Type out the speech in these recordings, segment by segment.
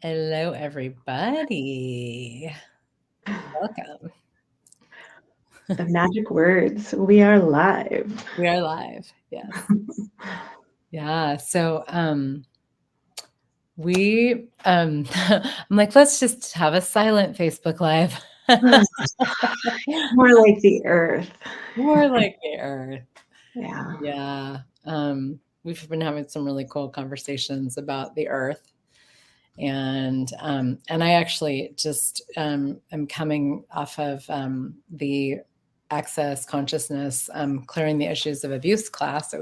Hello, everybody. Welcome. The magic words. We are live. We are live. Yes. Yeah. So, I'm like, let's just have a silent Facebook Live. More like the earth. More like the earth. Yeah. Yeah. We've been having some really cool conversations about the earth. And I actually just am coming off of the access consciousness clearing the issues of abuse class.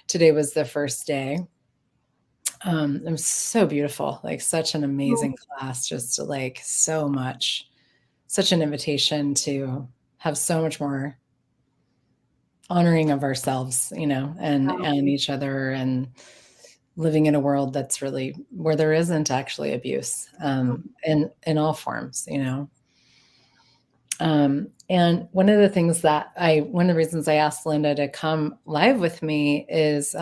Today was the first day. It was so beautiful, like such an amazing class, just like so much, such an invitation to have so much more honoring of ourselves, and each other, and living in a world that's really where there isn't actually abuse in all forms. And one of the reasons I asked Linda to come live with me is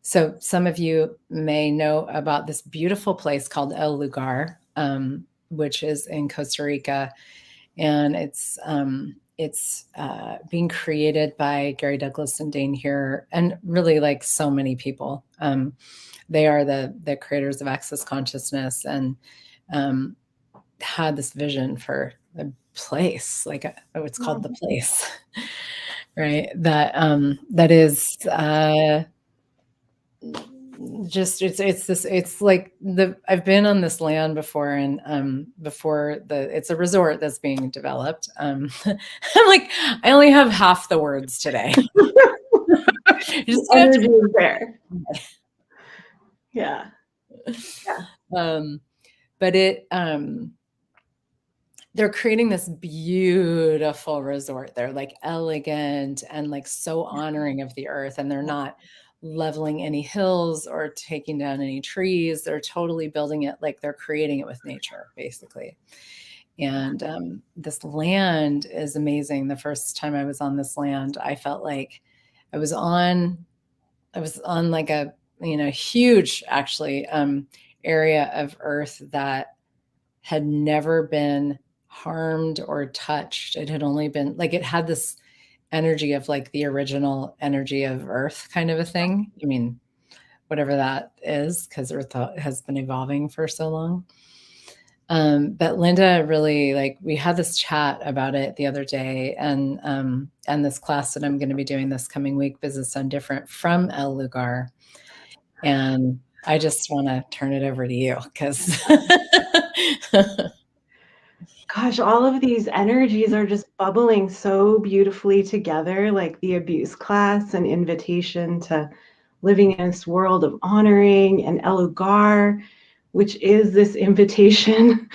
so some of you may know about this beautiful place called El Lugar, which is in Costa Rica, and it's being created by Gary Douglas and Dane Here, and really like so many people. They are the creators of Access Consciousness, and um, had this vision for a place, it's called the place, right? That is just it's like I've been on this land before, and before it's a resort that's being developed. I'm like, I only have half the words today. The energy is there. Yeah. But they're creating this beautiful resort. They're like elegant and like so honoring of the earth, and they're not leveling any hills or taking down any trees. They're totally building it like they're creating it with nature, basically. And this land is amazing. The first time I was on this land, I felt like I was on like a huge, actually, area of earth that had never been harmed or touched. It had only been like, it had this energy of like the original energy of earth kind of a thing. I mean, whatever that is, because earth has been evolving for so long. But Linda really, like, we had this chat about it the other day, and this class that I'm going to be doing this coming week, Business Done Different, from El Lugar. And I just want to turn it over to you, because Gosh, all of these energies are just bubbling so beautifully together, like the abuse class, an invitation to living in this world of honoring, and El Lugar, which is this invitation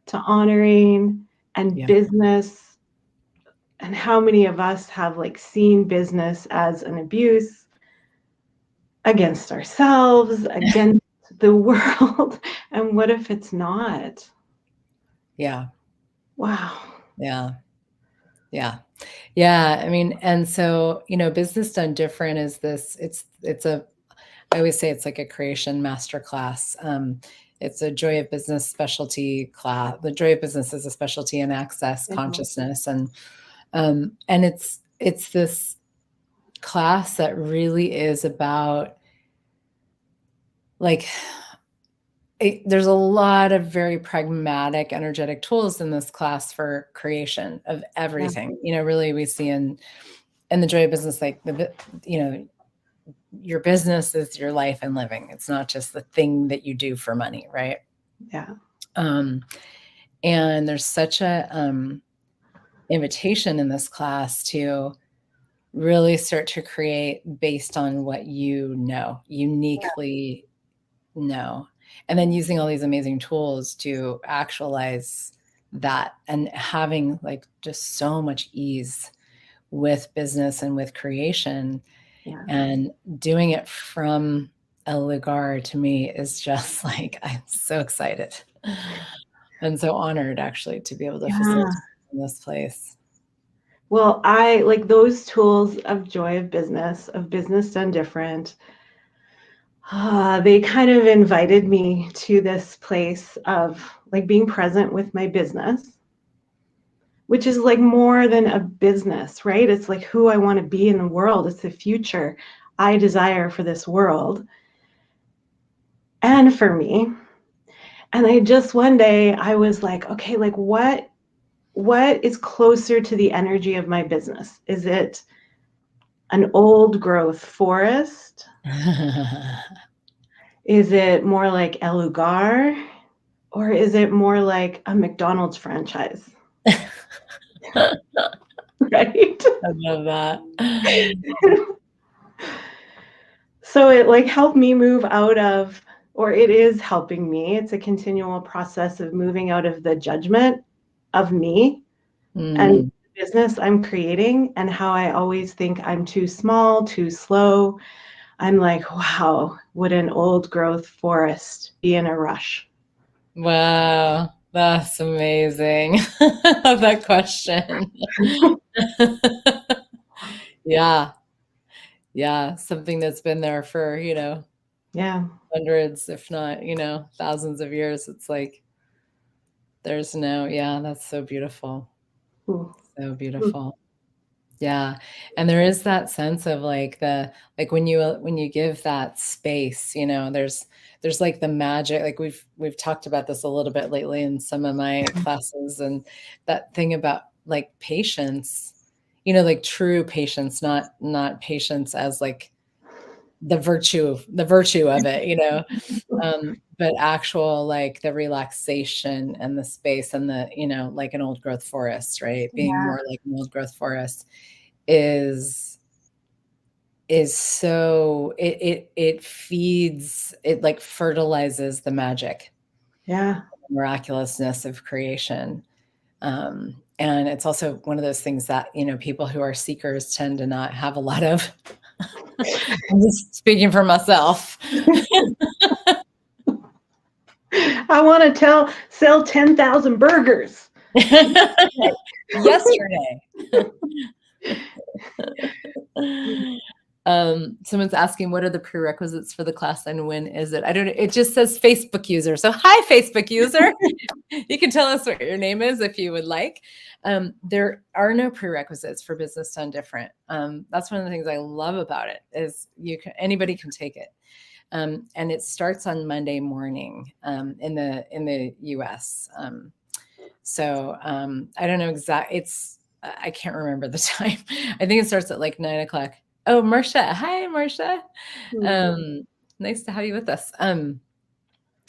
to honoring, and business. And how many of us have like seen business as an abuse against ourselves, against the world? And what if it's not? Yeah. Wow. Yeah. Yeah. Yeah. I mean, and so, Business Done Different is this, I always say it's like a creation masterclass. It's a Joy of Business specialty class. The Joy of Business is a specialty in access consciousness. And it's this class that really is about, like, there's a lot of very pragmatic, energetic tools in this class for creation of everything. Really, we see in the Joy of Business, like, your business is your life and living. It's not just the thing that you do for money, right? Yeah. And there's such a invitation in this class to really start to create based on what you know, uniquely know, and then using all these amazing tools to actualize that, and having like just so much ease with business and with creation. And doing it from El Lugar, to me, is just like, I'm so excited and so honored, actually, to be able to facilitate in this place. Well, I like those tools of Joy of Business Done Different, They kind of invited me to this place of like being present with my business, which is like more than a business, right? It's like who I want to be in the world. It's the future I desire for this world and for me. And I just one day I was like, okay, like what is closer to the energy of my business? Is it an old growth forest? Is it more like Elugar? Or is it more like a McDonald's franchise? Right? I love that. So it like helped me move out of, or it is helping me. It's a continual process of moving out of the judgment of me and Mm. the business I'm creating and how I always think I'm too small, too slow. I'm like, wow, would an old growth forest be in a rush? Wow, that's amazing. I love that question. Yeah, yeah, something that's been there for, Yeah. hundreds, if not, thousands of years. It's like there's no, yeah, that's so beautiful. Ooh. So Ooh. beautiful. Yeah. And there is that sense of like when you give that space, there's like the magic, like we've talked about this a little bit lately in some of my classes, and that thing about like patience, like true patience, not patience as like the virtue of it, but actual like the relaxation and the space and the, like an old growth forest, right? Being Yeah. more like an old growth forest is so it feeds, it like fertilizes the magic, Yeah. miraculousness of creation. And it's also one of those things that, people who are seekers tend to not have a lot of. I'm just speaking for myself. I want to sell 10,000 burgers. Yesterday. Someone's asking, what are the prerequisites for the class and when is it? I don't know. It just says Facebook user. So hi, Facebook user. You can tell us what your name is if you would like. There are no prerequisites for Business Done Different. That's one of the things I love about it is anybody can take it. And it starts on Monday morning in the US. I don't know exactly. I can't remember the time. I think it starts at like 9 o'clock. Oh, Marcia. Hi, Marcia. Um, Nice to have you with us.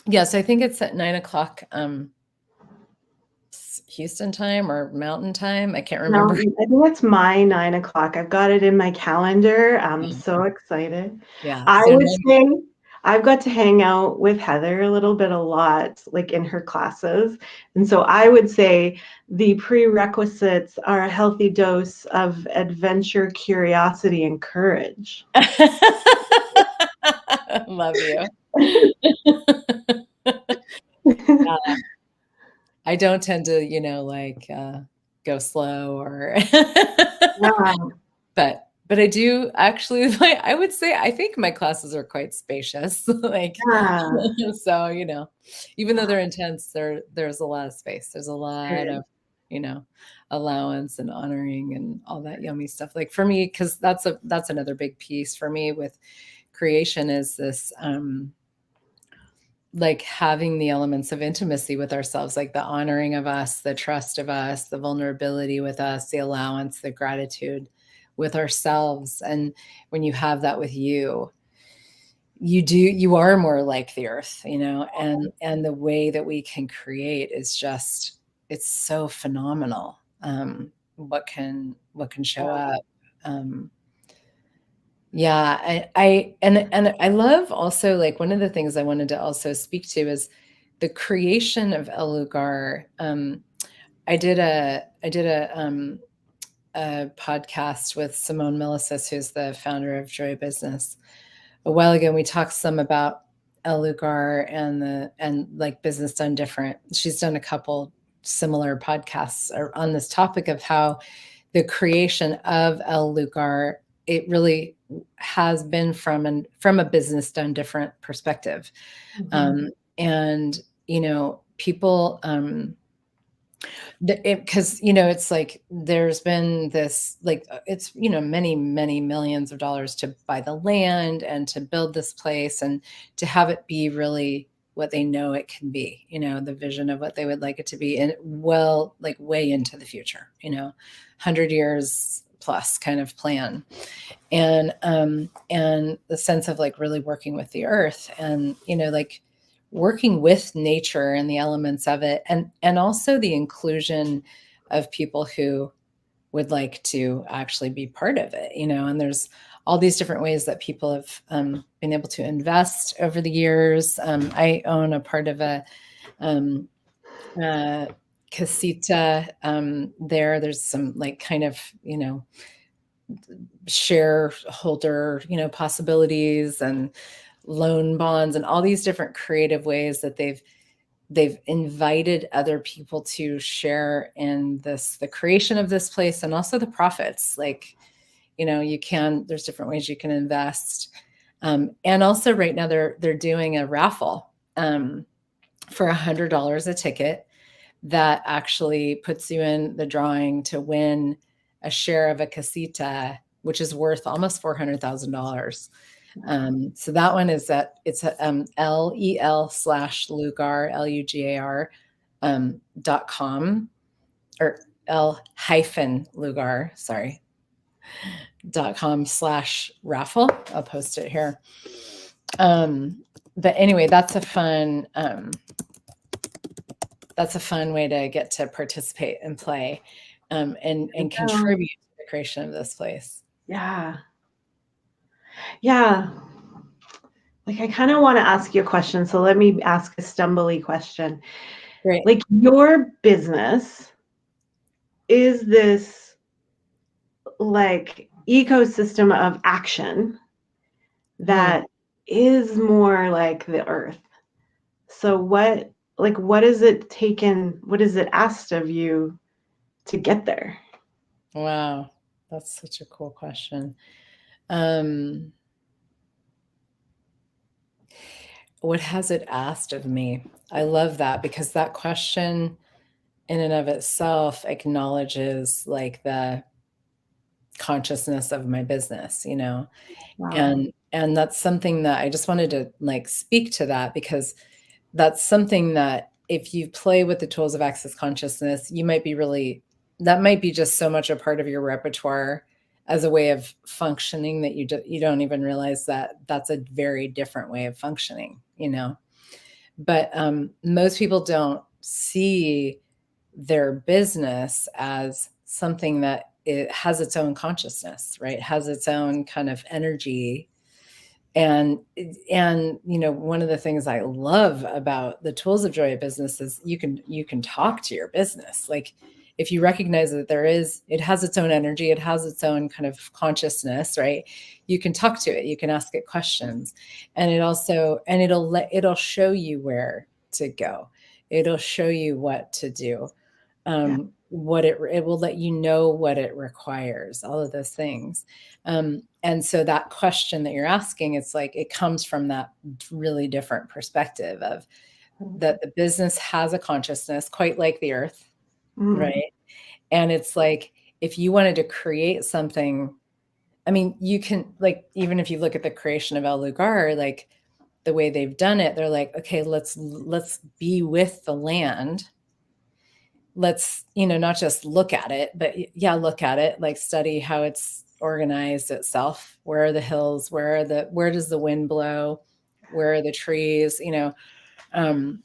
Yeah, so I think it's at 9 o'clock Houston time or Mountain time. I can't No, remember. I think it's my 9 o'clock. I've got it in my calendar. I'm so excited. Yeah. I So would say I've got to hang out with Heather a little bit, a lot, like in her classes. And so I would say the prerequisites are a healthy dose of adventure, curiosity, and courage. love you. I don't tend to, go slow or Yeah. but I do actually like, I would say I think my classes are quite spacious. Like Yeah. so, even though they're intense, there's a lot of space. There's a lot of, you know, allowance and honoring and all that yummy stuff. Like for me, because that's another big piece for me with creation is this like having the elements of intimacy with ourselves, like the honoring of us, the trust of us, the vulnerability with us, the allowance, the gratitude with ourselves. And when you have that with you are more like the earth, and the way that we can create is just, it's so phenomenal. What can show up. Um, yeah, and I love also, like, one of the things I wanted to also speak to is the creation of Elugar. I did a podcast with Simone Milasas, who's the founder of Joy Business, a while ago, and we talked some about Elugar and like Business Done Different. She's done a couple similar podcasts on this topic of how the creation of Elugar it really has been from a business done different perspective. Mhm. And, people, because, it's like there's been this, like, it's, many, many millions of dollars to buy the land and to build this place and to have it be really what they know it can be, the vision of what they would like it to be, and well, like way into the future, 100 years plus kind of plan. And the sense of like really working with the earth and, like working with nature and the elements of it, and also the inclusion of people who would like to actually be part of it, and there's all these different ways that people have been able to invest over the years. I own a part of a um, uh, casita. There's some like kind of, shareholder, possibilities and loan bonds and all these different creative ways that they've invited other people to share in the creation of this place and also the profits. Like, there's different ways you can invest. And also right now they're doing a raffle for $100 a ticket that actually puts you in the drawing to win a share of a casita, which is worth almost $400,000. So that one is that it's LEL/Lugar, LUGAR, .com, or L-Lugar, sorry, .com/raffle. I'll post it here. But anyway, that's a fun way to get to participate and play, and Yeah. contribute to the creation of this place. Yeah. Yeah. Like, I kind of want to ask you a question. So let me ask a stumbly question. Great. Like, your business, is this like ecosystem of action Mm. that is more like the earth? So what is it taken, what is it asked of you to get there? Wow, that's such a cool question. Um, what has it asked of me? I love that because that question in and of itself acknowledges like the consciousness of my business, Wow. and that's something that I just wanted to like speak to that because that's something that if you play with the tools of access consciousness, you might be really that might be just so much a part of your repertoire as a way of functioning that you don't even realize that that's a very different way of functioning, But most people don't see their business as something that it has its own consciousness, right? Has its own kind of energy. And one of the things I love about the tools of joy of business is you can talk to your business. Like if you recognize that it has its own energy, it has its own kind of consciousness, right? You can talk to it, you can ask it questions, and it'll show you where to go. It'll show you what to do. Yeah. What it will let you know what it requires, all of those things. And so that question that you're asking, it's like it comes from that really different perspective of that the business has a consciousness, quite like the earth, Mm. right? And it's like if you wanted to create something, I mean, you can like even if you look at the creation of El Lugar, like the way they've done it, they're like, okay, let's be with the land. Let's, not just look at it, but yeah, look at it, like study how it's organized itself. Where are the hills? Where does the wind blow? Where are the trees? Um,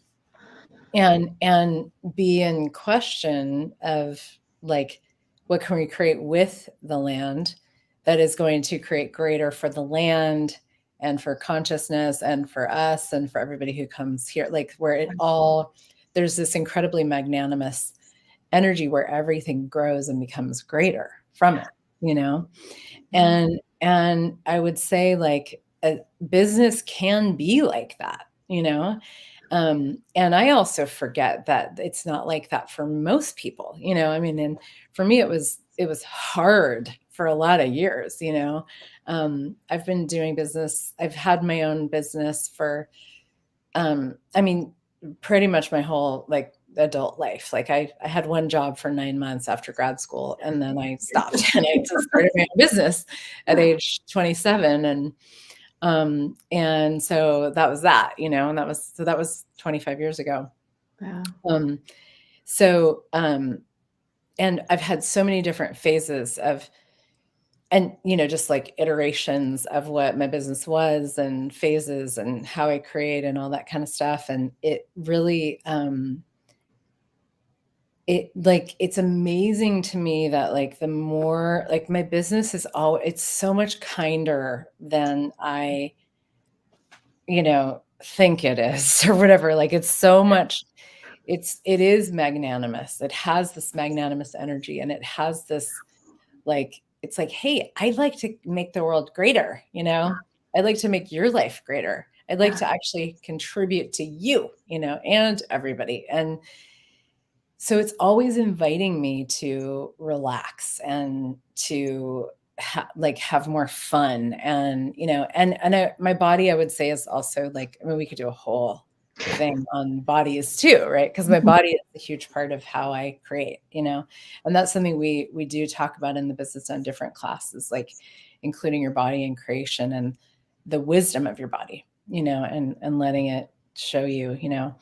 and be in question of like, what can we create with the land that is going to create greater for the land and for consciousness and for us and for everybody who comes here, like where it all there's this incredibly magnanimous energy where everything grows and becomes greater from it, you know? Yeah. And I would say like a business can be like that, and I also forget that it's not like that for most people, I mean, and for me, it was hard for a lot of years, you know. I've been doing business. I've had my own business for, I mean, pretty much my whole like adult life. Like I had one job for 9 months after grad school, and then I stopped and I just started my own business at age 27. And so that was that, you know, and that was 25 years ago. Yeah. Um, so, and I've had so many different phases of, and, you know, just like iterations of what my business was and phases and how I create and all that kind of stuff. And it really, it like it's amazing to me that like the more like my business is all it's so much kinder than I, you know, think it is or whatever. Like it's so much, it is magnanimous. It has this magnanimous energy, and it has this like, it's like, hey, I'd like to make the world greater, you know? I'd like to make your life greater. I'd like Yeah. to actually contribute to you, you know, and everybody. And so it's always inviting me to relax and to like have more fun. And you know, my body, I would say, is also like, I mean, we could do a whole thing on bodies too, right? Because my body is a huge part of how I create, you know. And that's something we do talk about in the Business Done Different classes, like including your body in creation and the wisdom of your body, you know, and letting it show you, you know,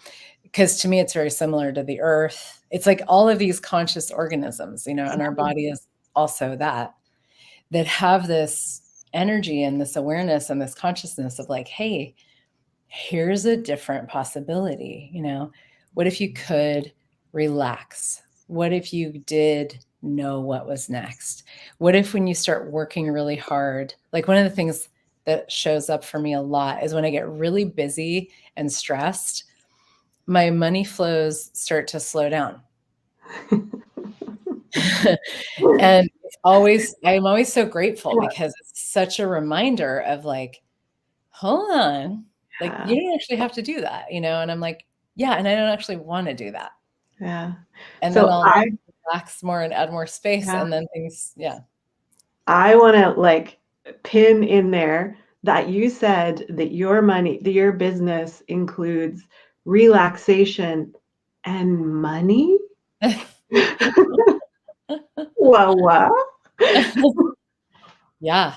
because to me it's very similar to the earth. It's like all of these conscious organisms, you know, and our body is also that have this energy and this awareness and this consciousness of like, hey, here's a different possibility, you know. What if you could relax? What if you did know what was next? What if when you start working really hard, like one of the things that shows up for me a lot is when I get really busy and stressed, my money flows start to slow down. And I'm always so grateful because it's such a reminder of like, hold on, like Yeah. you don't actually have to do that, you know? And I'm like, yeah, and I don't actually want to do that. Yeah. And then So I'll relax more and add more space, yeah, and then things, yeah. I want to like pin in there that you said that your business includes relaxation and money. Well, what? Yeah.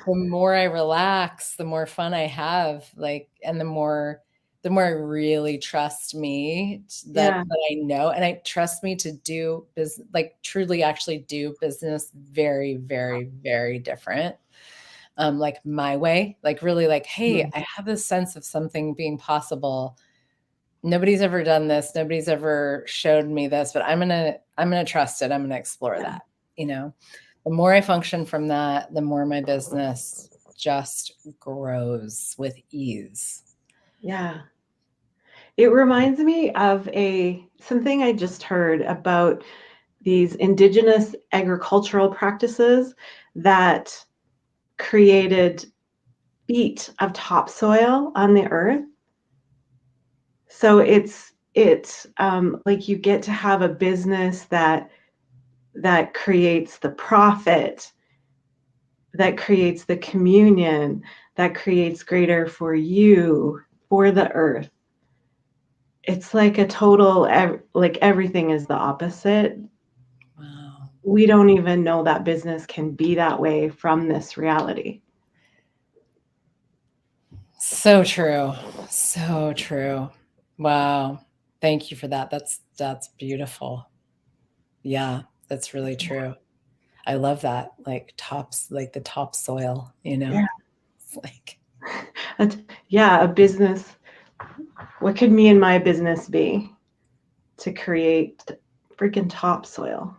The more I relax, the more fun I have, like, and the more I really trust me Yeah. that I know, and I trust me to do business, like truly actually do business very, very, very different. Like my way, like really like, hey, Mhm. I have this sense of something being possible. Nobody's ever done this. Nobody's ever showed me this, but I'm gonna trust it. I'm gonna explore Yeah. that, you know. The more I function from that, the more my business just grows with ease. Yeah. It reminds me of something I just heard about these indigenous agricultural practices that created feet of topsoil on the earth. So it's like you get to have a business that creates the profit, that creates the communion, that creates greater for you, for the earth. It's like a total like everything is the opposite. Wow. We don't even know that business can be that way from this reality. So true. So true. Wow. Thank you for that. That's beautiful. Yeah, that's really true. I love that. Like tops, like the topsoil, you know? Yeah. It's like Yeah, a business. What could me and my business be to create freaking topsoil?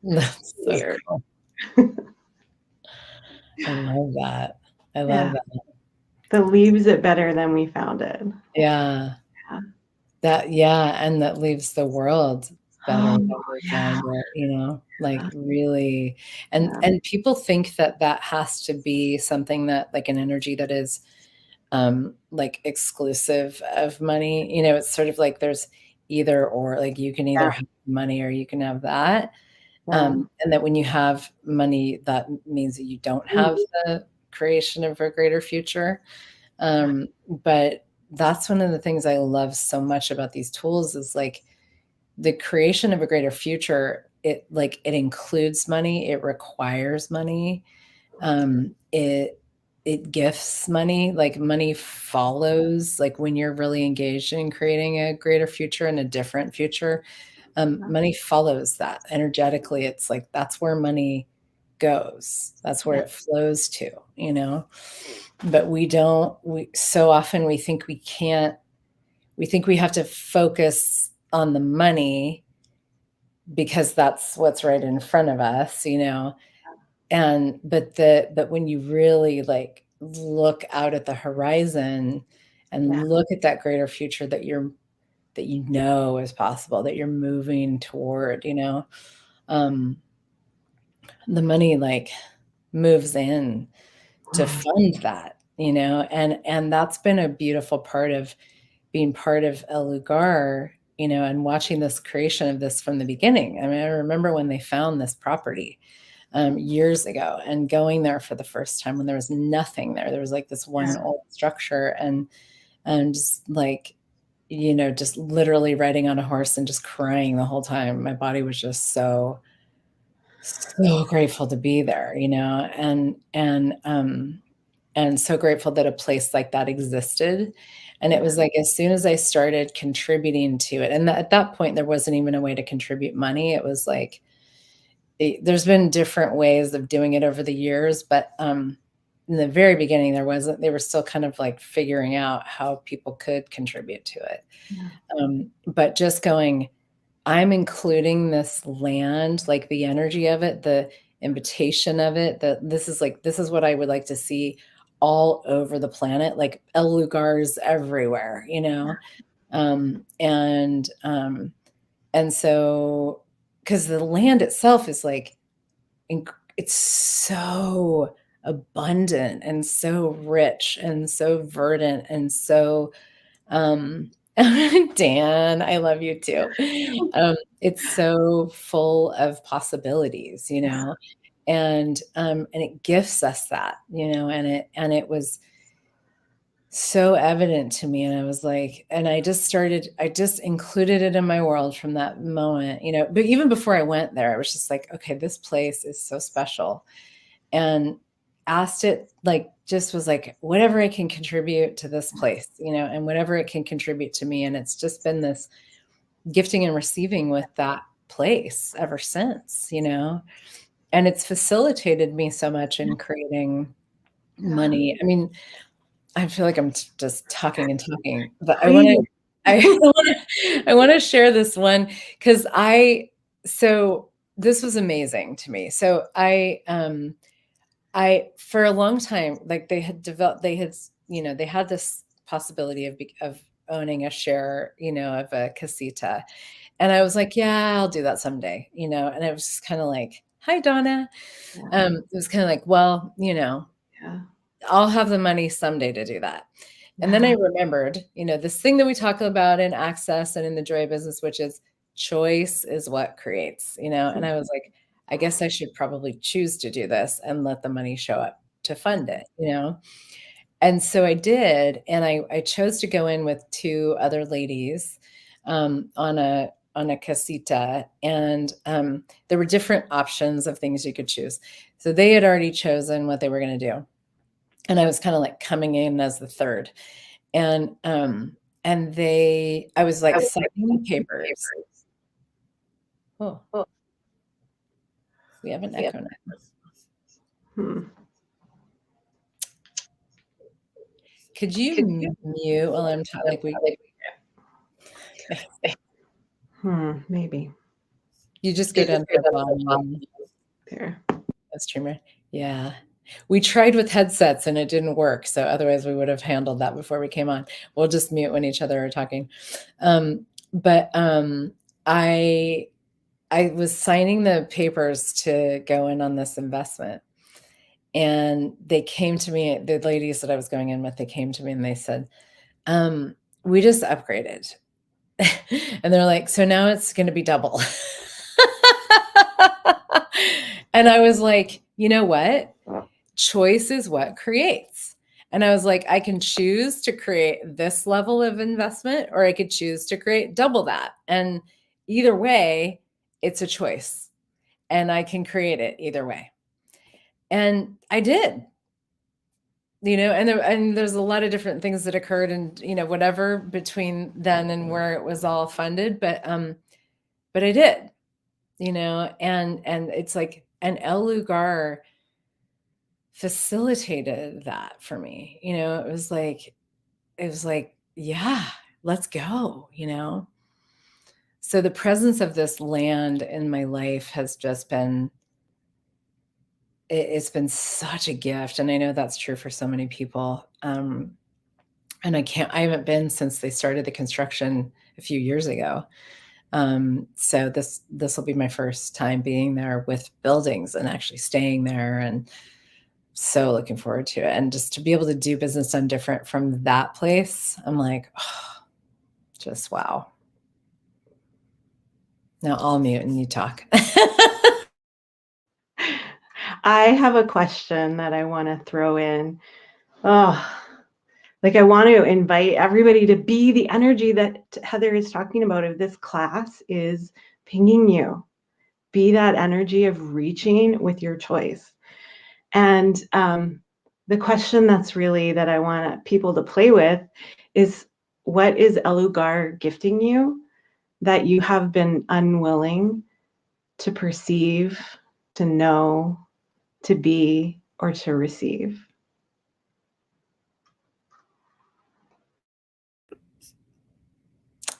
that's so Weird. cool. I love that. I love Yeah. that. That leaves it better than we found it. Yeah. Yeah. Yeah, and that leaves the world better Oh, than we yeah. found it, you know? Like, really, Yeah. and people think that that has to be something that like, an energy that is, like, exclusive of money, you know? It's sort of like there's either or, like, you can either Yeah. have money or you can have that, Yeah. And that when you have money, that means that you don't have Mm. the creation of a greater future. But that's one of the things I love so much about these tools is like the creation of a greater future. It includes money, it requires money, it gifts money, like money follows, like when you're really engaged in creating a greater future and a different future, money follows that energetically. It's like that's where money goes. That's where Yeah. it flows to, you know. But we don't. We so often we think we can't. We think we have to focus on the money because that's what's right in front of us, you know. And but when you really like look out at the horizon Yeah. and look at that greater future that you know is possible, that you're moving toward, you know, um, the money like moves in to Mm. fund that, you know, and that's been a beautiful part of being part of El Lugar, you know, and watching this creation of this from the beginning. I mean, I remember when they found this property years ago and going there for the first time when there was nothing there. There was like this one Yeah. old structure and just like, you know, just literally riding on a horse and just crying the whole time. My body was just so grateful to be there, you know, and so grateful that a place like that existed. And it Yeah. was like as soon as I started contributing to it, and at that point there wasn't even a way to contribute money. It was like there's been different ways of doing it over the years, but in the very beginning there wasn't. They were still kind of like figuring out how people could contribute to it. Yeah. But just going, I'm including this land, like the energy of it, the invitation of it, that this is what I would like to see all over the planet, like El Lugars everywhere, you know? Um, and um, and so because the land itself is like it's so abundant and so rich and so verdant and so Dan, I love you too. It's so full of possibilities, you Yeah. know, and it gifts us that, you know, and it was so evident to me, and I was like, and I just included it in my world from that moment, you know. But even before I went there, I was just like, okay, this place is so special, and asked it like just was like whatever I can contribute to this place, you know, and whatever it can contribute to me. And it's just been this gifting and receiving with that place ever since, you know. And it's facilitated me so much in creating Yeah. money. I mean, I feel like I'm just talking and talking, but Please. I wanna share this one because so this was amazing to me. So I for a long time, like they had, you know, they had this possibility of owning a share, you know, of a casita. And I was like, yeah, I'll do that someday, you know. And it was just kind of like, hi, Donna. Yeah. It was kind of like, well, you know, Yeah. I'll have the money someday to do that. And then I Yeah. remembered, you know, this thing that we talk about in Access and in the Joy business, which is choice is what creates, you know. And I was like, I guess I should probably choose to do this and let the money show up to fund it, you know. And so I did, and I chose to go in with two other ladies on a casita, and there were different options of things you could choose. So they had already chosen what they were going to do, and I was kind of like coming in as the third. And I was I like was signing like, the papers. papers. Oh, Oh, we have an yeah. echo now. Hmm. Could you Could you mute while I'm talking? Like we, maybe. you just go You down just to go the down to the bottom volume. there. That's streamer. Yeah. We tried with headsets and it didn't work. So otherwise we would have handled that before we came on. We'll just mute when each other are talking. But I was signing the papers to go in on this investment. And they came to me, the ladies that I was going in with, they came to me and they said, we just upgraded. And they're like, so now it's going to be double. And I was like, you know what? Choice is what creates. And I was like, I can choose to create this level of investment, or I could choose to create double that. And either way, it's a choice. And I can create it either way. And I did. And there's a lot of different things that occurred, and whatever between then and where it was all funded, but I did, and it's like, and El Lugar facilitated that for me. It was like, yeah, let's go. So the presence of this land in my life has just been, it's been such a gift, and I know that's true for so many people. And I haven't been since they started the construction a few years ago. So this will be my first time being there with buildings and actually staying there, and so looking forward to it. And just to be able to do business done different from that place, I'm like, oh, just wow. Now I'll mute and you talk. I have a question that I want to throw in. Oh, like I want to invite everybody to be the energy that Heather is talking about of this class is pinging you. Be that energy of reaching with your choice. And the question that's really that I want people to play with is, what is El Lugar gifting you that you have been unwilling to perceive, to know, to be, or to receive?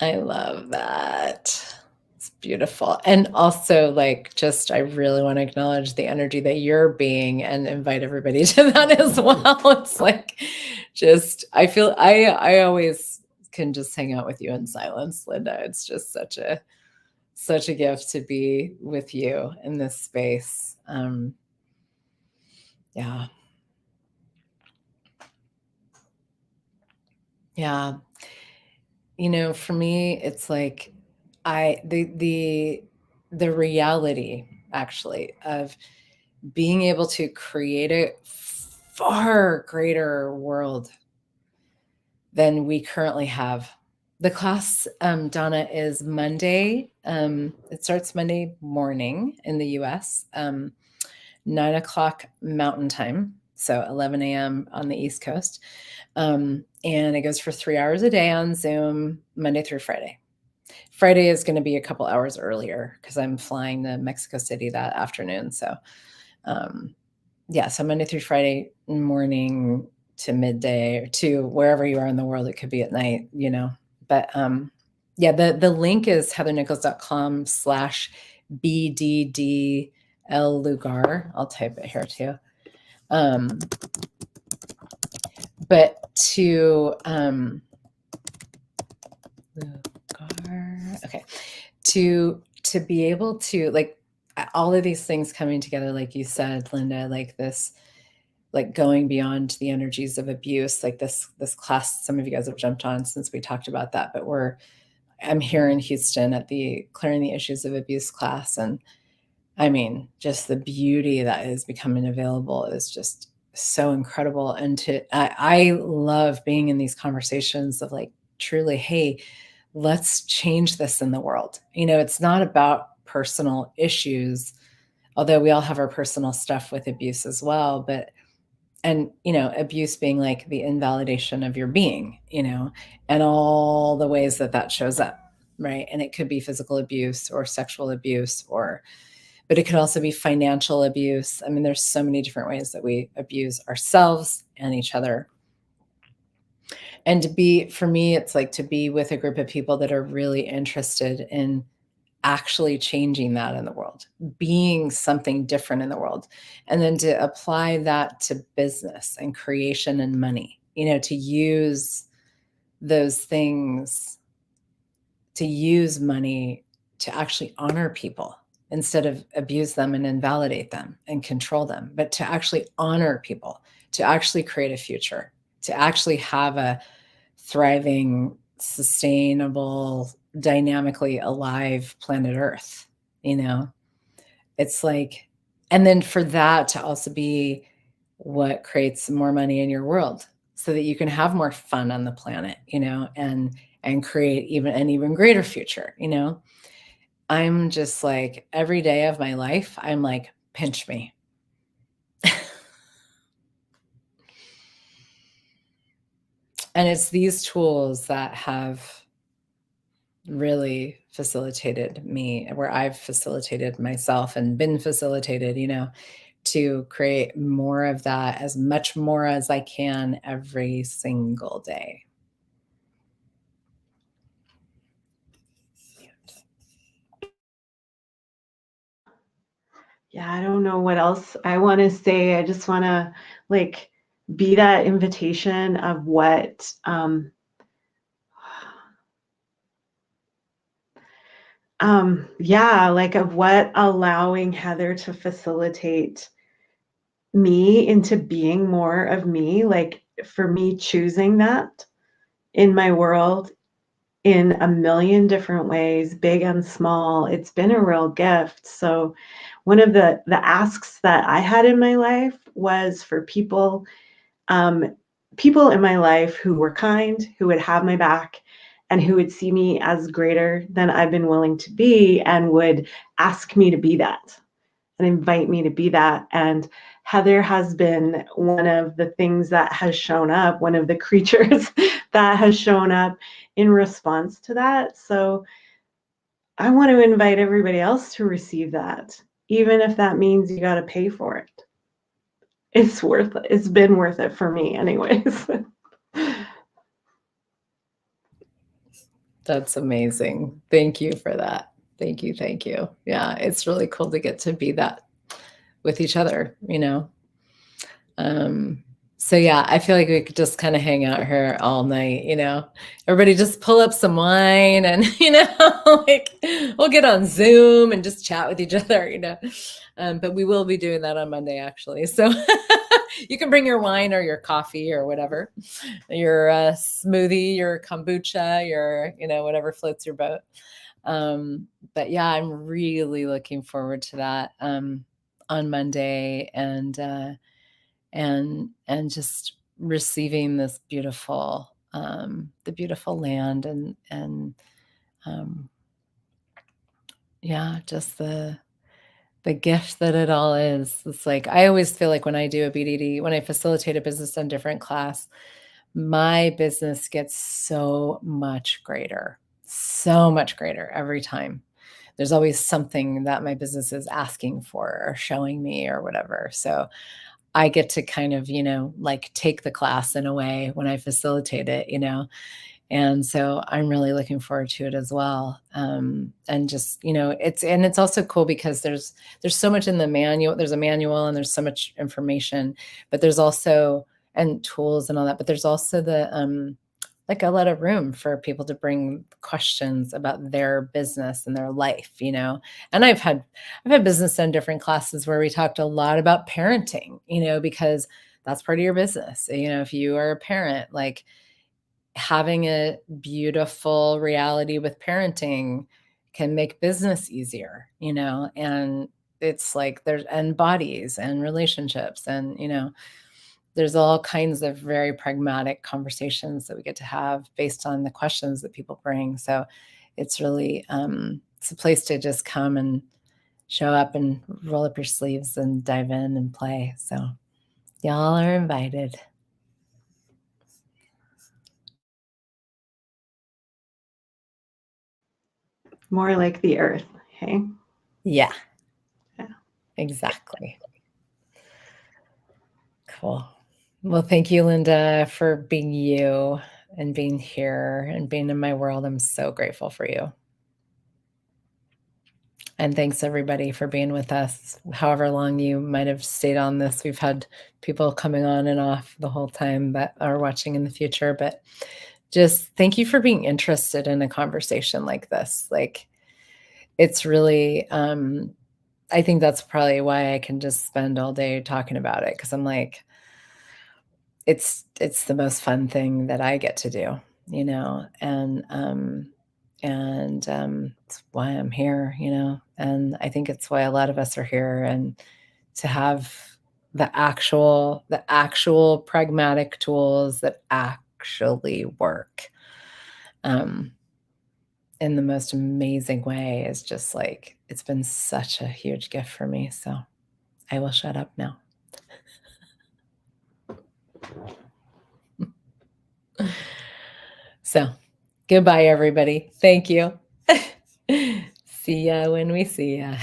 I love that. It's beautiful. And also, like, just I really want to acknowledge the energy that you're being and invite everybody to that as well. It's like, just I feel I always can just hang out with you in silence, Linda. It's just such a gift to be with you in this space. Yeah. Yeah. For me, it's like the reality actually of being able to create a far greater world than we currently have. The class, Donna, is Monday. It starts Monday morning in the US, 9 o'clock Mountain Time, so 11 a.m. on the East Coast. And it goes for 3 hours a day on Zoom, Monday through Friday. Friday is going to be a couple hours earlier because I'm flying to Mexico City that afternoon. So, so Monday through Friday morning to midday, or to wherever you are in the world. It could be at night, But the link is heathernichols.com/BDDL Lugar. I'll type it here too. But to be able to, like, all of these things coming together, like you said, Linda, like this, like going beyond the energies of abuse, like this class some of you guys have jumped on since we talked about that, but I'm here in Houston at the Clearing the Issues of Abuse class, and I mean, just the beauty that is becoming available is just so incredible. And I love being in these conversations of, like, truly, hey, let's change this in the world. It's not about personal issues, although we all have our personal stuff with abuse as well. But, and, abuse being like the invalidation of your being, and all the ways that shows up. Right. And it could be physical abuse or sexual abuse, but it could also be financial abuse. I mean, there's so many different ways that we abuse ourselves and each other. And for me, it's like to be with a group of people that are really interested in actually changing that in the world, being something different in the world, and then to apply that to business and creation and money, to use those things, to use money to actually honor people instead of abuse them and invalidate them and control them, but to actually honor people, to actually create a future, to actually have a thriving, sustainable, dynamically alive planet Earth. It's like, And then for that to also be what creates more money in your world so that you can have more fun on the planet, and create an even greater future. I'm just like every day of my life, I'm like, pinch me. And it's these tools that have really facilitated me, where I've facilitated myself and been facilitated, to create more of that, as much more as I can every single day. Yeah, I don't know what else I want to say. I just want to like be that invitation of what yeah, like of what allowing Heather to facilitate me into being more of me, like for me choosing that in my world in a million different ways, big and small. It's been a real gift. So one of the asks that I had in my life was for people in my life who were kind, who would have my back, and who would see me as greater than I've been willing to be and would ask me to be that and invite me to be that. And Heather has been one of the things that has shown up, one of the creatures that has shown up in response to that. So I want to invite everybody else to receive that, even if that means you got to pay for it. It's worth it. It's been worth it for me, anyways. That's amazing. Thank you for that. Thank you. Thank you. Yeah, it's really cool to get to be that with each other. Um, so yeah, I feel like we could just kind of hang out here all night. Everybody just pull up some wine and, like we'll get on Zoom and just chat with each other. But we will be doing that on Monday, actually. So you can bring your wine or your coffee or whatever, your smoothie, your kombucha, your, whatever floats your boat. But yeah, I'm really looking forward to that on Monday, and just receiving this beautiful the beautiful land, and yeah, just the gift that it all is. It's like I always feel like when I do a BDD, when I facilitate a business done different class, my business gets so much greater every time. There's always something that my business is asking for or showing me or whatever. So I get to kind of, like take the class in a way when I facilitate it. And so I'm really looking forward to it as well. And just, it's also cool because there's so much in the manual. There's a manual and there's so much information, but there's also, and tools and all that, but there's also the, like a lot of room for people to bring questions about their business and their life. And I've had business done different classes where we talked a lot about parenting, because that's part of your business. If you are a parent, like having a beautiful reality with parenting can make business easier, and it's like there's and bodies and relationships and there's all kinds of very pragmatic conversations that we get to have based on the questions that people bring. So it's really it's a place to just come and show up and roll up your sleeves and dive in and play. So y'all are invited. More like the earth. Okay. Yeah, Yeah. exactly. Cool. Well, thank you, Linda, for being you and being here and being in my world. I'm so grateful for you. And thanks everybody for being with us. However long you might have stayed on this, we've had people coming on and off the whole time that are watching in the future. But just thank you for being interested in a conversation like this. Like, it's really, I think that's probably why I can just spend all day talking about it, because I'm like, it's the most fun thing that I get to do, and it's why I'm here, and I think it's why a lot of us are here. And to have the actual pragmatic tools that actually work in the most amazing way is just like it's been such a huge gift for me. So I will shut up now. So goodbye, everybody. Thank you. See ya when we see ya.